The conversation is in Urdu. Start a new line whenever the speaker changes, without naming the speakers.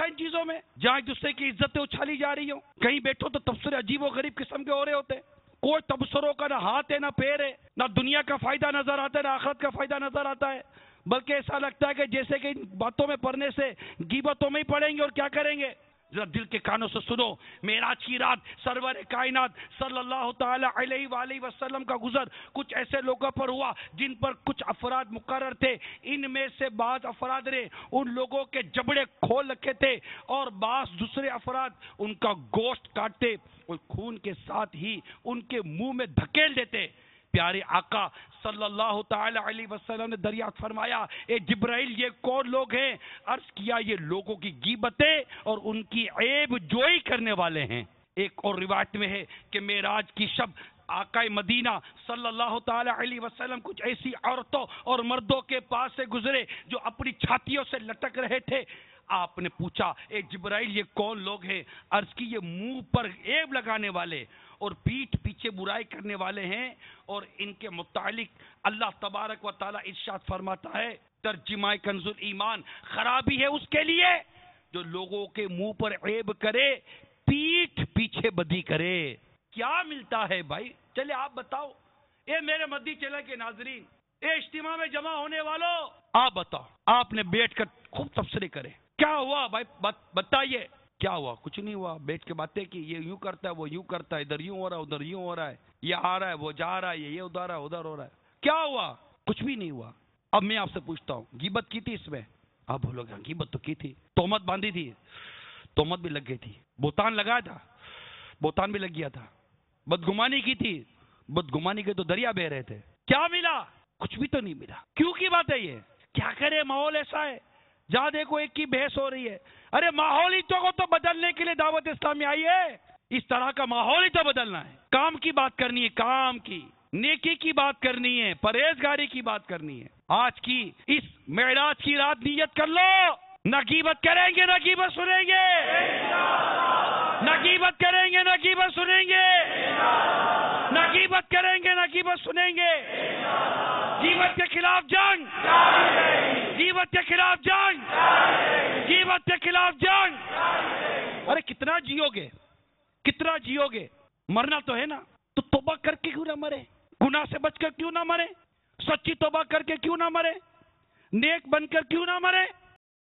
رکھا ان چیزوں میں جہاں ایک دوسرے کی عزتیں اچھالی جا رہی ہوں. کہیں بیٹھو تو تبصرے عجیب و غریب قسم کے ہو رہے ہوتے. کوئی تبصروں کا نہ ہاتھ ہے نہ پیر ہے, نہ دنیا کا فائدہ نظر آتا ہے نہ آخرت کا فائدہ نظر آتا ہے, بلکہ ایسا لگتا ہے کہ جیسے کہ ان باتوں میں پڑھنے سے غیبتوں میں ہی پڑھیں گے اور کیا کریں گے. ذرا دل کے کانوں سے سنو, معراج کی رات سرور کائنات صلی اللہ تعالی علیہ وآلہ وسلم کا گزر کچھ ایسے لوگوں پر ہوا جن پر کچھ افراد مقرر تھے. ان میں سے بعض افراد نے ان لوگوں کے جبڑے کھول رکھے تھے اور بعض دوسرے افراد ان کا گوشت کاٹتے اور خون کے ساتھ ہی ان کے منہ میں دھکیل دیتے. پیارے آقا صلی اللہ تعالی علیہ وسلم نے دریافت فرمایا, اے جبرائیل یہ کون لوگ ہیں؟ عرض کیا یہ لوگوں کی غیبتیں اور ان کی عیب جوئی کرنے والے ہیں. ایک اور روایت میں ہے کہ معراج کی شب آقا مدینہ صلی اللہ تعالی علیہ وسلم کچھ ایسی عورتوں اور مردوں کے پاس سے گزرے جو اپنی چھاتیوں سے لٹک رہے تھے. آپ نے پوچھا, اے جبرائیل یہ کون لوگ ہیں؟ عرض کی یہ منہ پر عیب لگانے والے اور پیٹھ پیچھے برائی کرنے والے ہیں, اور ان کے متعلق اللہ تبارک و تعالی ارشاد فرماتا ہے, ترجمہ کنز ایمان, خرابی ہے اس کے لیے جو لوگوں کے منہ پر عیب کرے, پیٹھ پیچھے بدی کرے. کیا ملتا ہے بھائی؟ چلے آپ بتاؤ, اے میرے مدی چلے کے ناظرین, اے اجتماع میں جمع ہونے والوں, آپ بتاؤ, آپ نے بیٹھ کر خوب تبصرے کرے, کیا ہوا بھائی بتائیے کیا ہوا؟ کچھ نہیں ہوا, بیٹھ کے باتیں کی, یہ یوں کرتا ہے وہ یوں کرتا ہے, ادھر یوں ہو رہا ہے ادھر یوں ہو رہا ہے, یہ آ رہا ہے وہ جا رہا ہے, یہ ادھر ہے ادھر ہو رہا ہے. کیا ہوا؟ کچھ بھی نہیں ہوا. اب میں آپ سے پوچھتا ہوں, غیبت کی تھی اس میں؟ آپ بولو گے غیبت تو کی تھی, تہمت باندھی تھی, تہمت بھی لگ گئی تھی, بہتان لگایا تھا, بہتان بھی لگ گیا تھا, بدگمانی کی تھی, بدگمانی کے تو دریا بہ رہے تھے. کیا ملا؟ کچھ بھی تو نہیں ملا. کیوں کی بات ہے یہ؟ کیا کرے, ماحول ایسا ہے جہاں دیکھو ایک کی بحث ہو رہی ہے. ارے ماحول ہی تو بدلنے کے لیے دعوت اسلامی آئی ہے. اس طرح کا ماحول ہی تو بدلنا ہے. کام کی بات کرنی ہے, کام کی, نیکی کی بات کرنی ہے, پرہیزگاری کی بات کرنی ہے. آج کی اس معراج کی رات نیت کر لو, نہ غیبت کریں گے نہ غیبت سنیں گے, نہ غیبت کریں گے نہ غیبت سنیں گے, نہ غیبت کریں گے نہ غیبت سنیں گے. غیبت کے خلاف جنگ, غیبت کے خلاف جنگ, غیبت کے خلاف جنگ. ارے کتنا جیو گے, کتنا جیو گے؟ مرنا تو ہے نا, تو توبہ کر کے کیوں نہ مرے, گناہ سے بچ کر کیوں نہ مرے, سچی توبہ کر کے کیوں نہ مرے, نیک بن کر کیوں نہ مرے.